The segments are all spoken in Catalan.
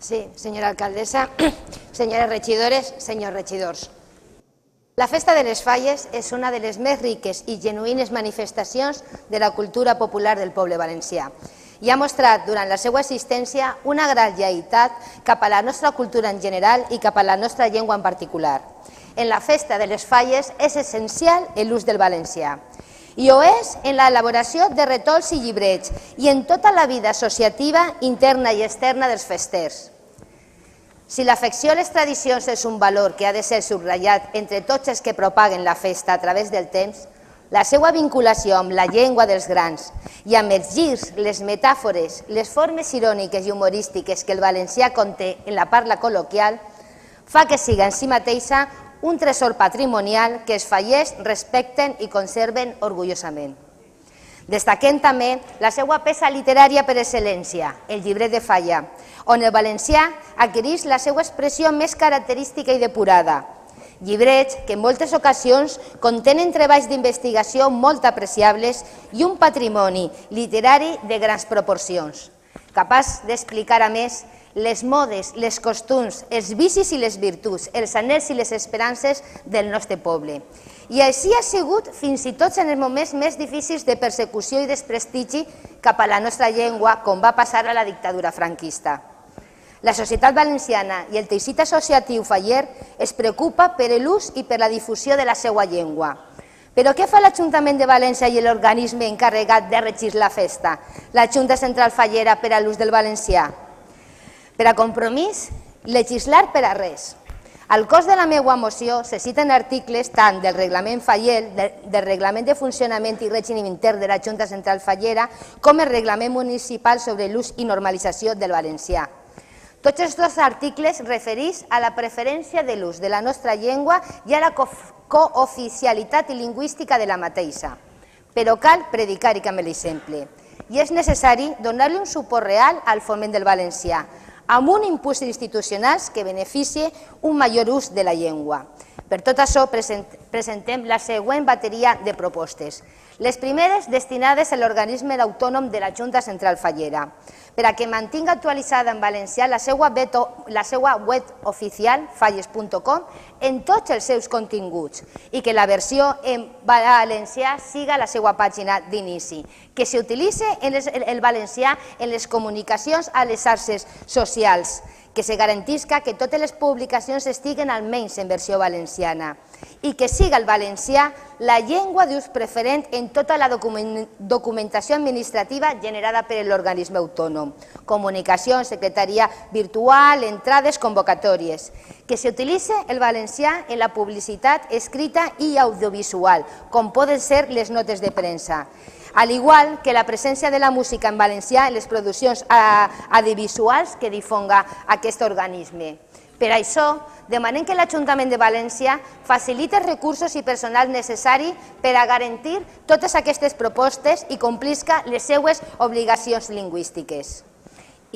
Sí, senyora alcaldessa, senyores regidores, senyors regidors. La Festa de les Falles és una de les més riques i genuïnes manifestacions de la cultura popular del poble valencià i ha mostrat durant la seva existència una gran lleialtat cap a la nostra cultura en general i cap a la nostra llengua en particular. En la Festa de les Falles és essencial l'ús del valencià. I ho és en l'elaboració de retols i llibrets i en tota la vida associativa interna i externa dels festers. Si l'afecció a les tradicions és un valor que ha de ser subratllat entre tots els que propaguen la festa a través del temps, la seva vinculació amb la llengua dels grans i amb els girs, les metàfores, les formes iròniques i humorístiques que el valencià conté en la parla col·loquial fa que siga en si mateixa un tresor patrimonial que els fallers respecten i conserven orgullosament. Destaquem també la seva peça literària per excel·lència, el llibret de Falla, on el valencià adquireix la seva expressió més característica i depurada. Llibrets que en moltes ocasions contenen treballs d'investigació molt apreciables i un patrimoni literari de grans proporcions, capaç d'explicar a més les modes, les costums, els vicis i les virtuts, els anhels i les esperances del nostre poble. I així ha sigut fins i tot en els moments més difícils de persecució i desprestigi cap a la nostra llengua, com va passar a la dictadura franquista. La societat valenciana i el teixit associatiu faller es preocupa per l'ús i per la difusió de la seva llengua. Però què fa l'Ajuntament de València i l'organisme encarregat de regir la festa, la Junta Central Fallera, per a l'ús del valencià? Per a compromís, legislar per a res. Al cos de la meva moció se citen articles tant del reglament faller, del reglament de funcionament i règim intern de la Junta Central Fallera, com el reglament municipal sobre l'ús i normalització del valencià. Tots els dos articles refereix a la preferència de l'ús de la nostra llengua i a la cooficialitat lingüística de la mateixa. Però cal predicar-hi amb l'exemple. I és necessari donar-li un suport real al foment del valencià, amb un impuls institucional que beneficie un major ús de la llengua. Per tot això presentem la següent bateria de propostes. Les primeres destinades a l'organisme autònom de la Junta Central Fallera, per a que mantinga actualitzada en valencià la seva web oficial, falles.com, en tots els seus continguts i que la versió en valencià siga la seva pàgina d'inici, que s'utilitzi el valencià en les comunicacions a les xarxes socials, que se garantisca que totes les publicacions estiguen almenys en versió valenciana i que siga el valencià la llengua d'ús preferent en tota la documentació administrativa generada per l'organisme autònom, comunicació, secretaria virtual, entrades, convocatòries, que s'utilitzi el valencià en la publicitat escrita i audiovisual, com poden ser les notes de premsa, al igual que la presència de la música en valencià en les produccions audiovisuals que difonga aquest organisme. Per això, demanem que l'Ajuntament de València faciliti els recursos i personal necessari per a garantir totes aquestes propostes i complisca les seues obligacions lingüístiques.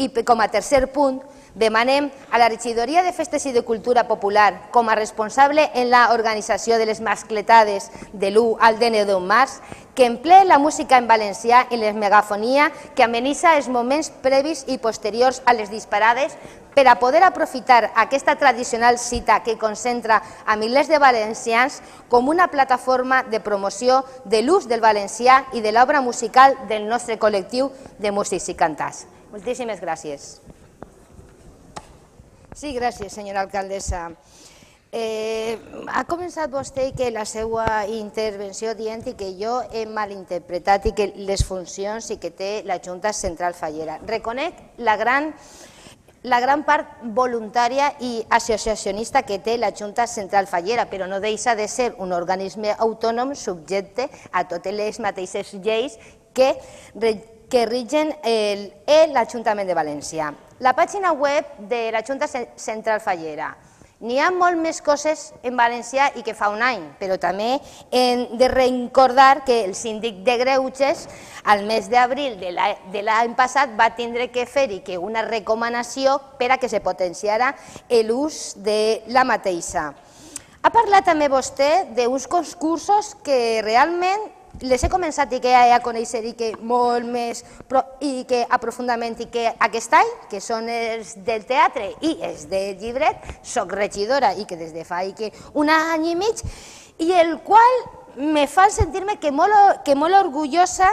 I com a tercer punt, demanem a la Regidoria de Festes i de Cultura Popular, com a responsable en l'organització de les mascletades de l'1 al DN1 març, que emplee la música en valencià i la megafonia que amenitza els moments previs i posteriors a les disparades per a poder aprofitar aquesta tradicional cita que concentra a milers de valencians com una plataforma de promoció de l'ús del valencià i de l'obra musical del nostre col·lectiu de músics i cantants. Moltíssimes gràcies. Sí, gràcies, senyora alcaldessa. Ha començat vostè que la seva intervenció dient que jo he malinterpretat i que les funcions i que té la Junta Central Fallera. Reconec la gran part voluntària i associacionista que té la Junta Central Fallera, però no deixa de ser un organisme autònom subjecte a totes les mateixes lleis que rigen l'Ajuntament de València. La pàgina web de la Junta Central Fallera. N'hi ha molt més coses en valencià i que fa un any, però també hem de recordar que el síndic de Greuges al mes d'abril de l'any passat va tindre que fer-hi una recomanació per a que se potenciara l'ús de la mateixa. Ha parlat també vostè d'uns concursos que realment les he començat i que a conèixer i que molt més i que aprofundament i que aquest any, que són els del teatre i els del llibret, soc regidora i que des de fa un any i mig, i el qual me fa sentir-me que molt orgullosa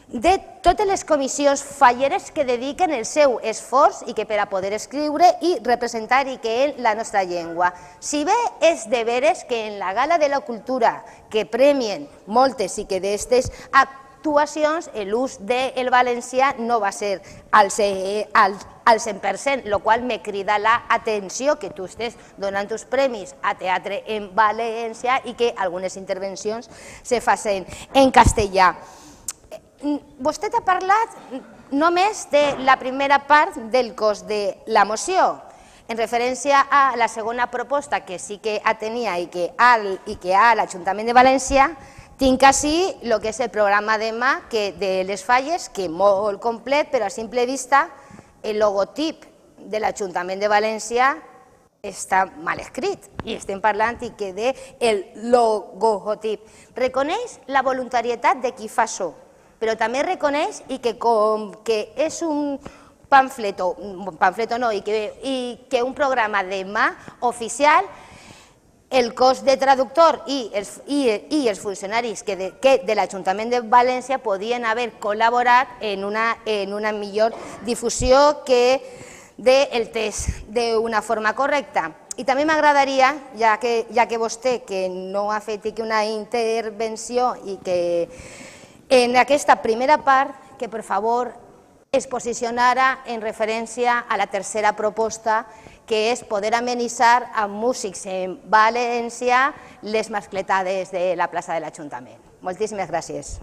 de totes les comissions falleres que dediquen el seu esforç i que per a poder escriure i representar i que la nostra llengua. Si bé és de veres que en la Gala de la Cultura que premien moltes i que d'aquestes actuacions l'ús del valencià no va ser al 100%, el qual me crida l'atenció que tu estés donant els premis a teatre en valencià i que algunes intervencions se facin en castellà. Vostè ha parlat només de la primera part del cos de la moció. En referència a la segona proposta que sí que tenia i que a l'Ajuntament de València, tinc així el que és el programa demà de les falles, que molt complet, però a simple vista el logotip de l'Ajuntament de València està mal escrit i estem parlant del logotip. Reconeix la voluntarietat de qui fa això, però també reconeix que com que és un pamfleto no, i que un programa demà oficial, el cos de traductor i els funcionaris de l'Ajuntament de València podien haver col·laborat en una millor difusió del text d'una forma correcta. I també m'agradaria, ja que vostè no ha fet una intervenció i que en aquesta primera part, que per favor es posicionara en referència a la tercera proposta, que és poder amenitzar amb músics en valencià les mascletades de la plaça de l'Ajuntament. Moltíssimes gràcies.